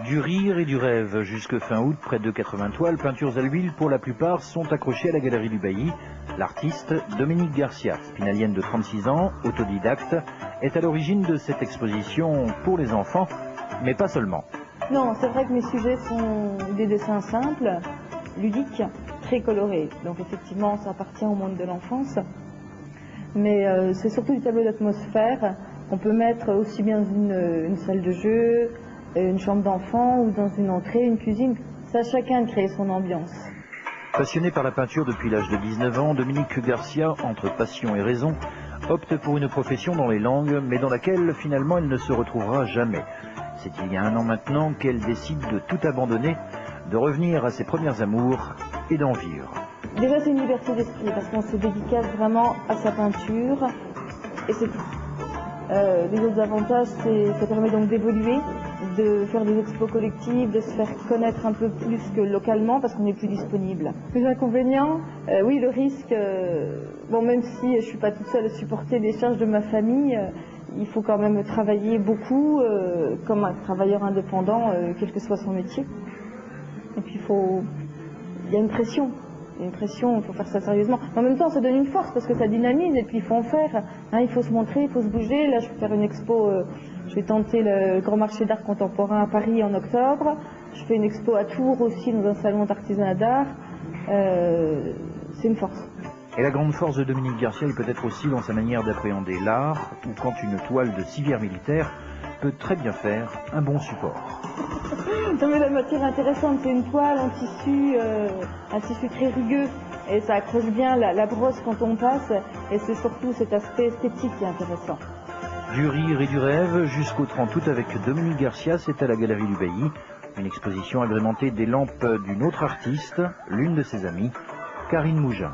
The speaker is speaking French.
Du rire et du rêve. Jusque fin août, près de 80 toiles, peintures à l'huile pour la plupart, sont accrochées à la Galerie du Bailly. L'artiste, Dominique Garcia, spinalienne de 36 ans, autodidacte, est à l'origine de cette exposition pour les enfants, mais pas seulement. Non, c'est vrai que mes sujets sont des dessins simples, ludiques, très colorés. Donc effectivement, ça appartient au monde de l'enfance. Mais c'est surtout du tableau d'atmosphère qu'on peut mettre aussi bien dans une salle de jeu, une chambre d'enfant ou dans une entrée, une cuisine. C'est à chacun de créer son ambiance. Passionné par la peinture depuis l'âge de 19 ans, Dominique Garcia, entre passion et raison, opte pour une profession dans les langues, mais dans laquelle finalement elle ne se retrouvera jamais. C'est il y a 1 an maintenant qu'elle décide de tout abandonner, de revenir à ses premiers amours et d'en vivre. Déjà, c'est une liberté d'esprit parce qu'on se dédicace vraiment à sa peinture et c'est tout. Les autres avantages, ça permet donc d'évoluer, de faire des expos collectives, de se faire connaître un peu plus que localement parce qu'on n'est plus disponible. Les inconvénients, oui, le risque, bon, même si je ne suis pas toute seule à supporter les charges de ma famille, il faut quand même travailler beaucoup comme un travailleur indépendant, quel que soit son métier. Et puis il y a une pression. Il faut faire ça sérieusement. Mais en même temps, ça donne une force parce que ça dynamise et puis il faut en faire. Hein, il faut se montrer, il faut se bouger. Là, je vais faire une expo, je vais tenter le grand marché d'art contemporain à Paris en octobre. Je fais une expo à Tours aussi dans un salon d'artisanat d'art. C'est une force. Et la grande force de Dominique Garcia est peut-être aussi dans sa manière d'appréhender l'art, ou quand une toile de civière militaire peut très bien faire un bon support. Non mais la matière intéressante, c'est une toile en tissu, un tissu très rugueux et ça accroche bien la brosse quand on passe et c'est surtout cet aspect esthétique qui est intéressant. Du rire et du rêve jusqu'au 30 août avec Dominique Garcia, c'est à la Galerie du Bailly. Une exposition agrémentée des lampes d'une autre artiste, l'une de ses amies, Karine Mougin.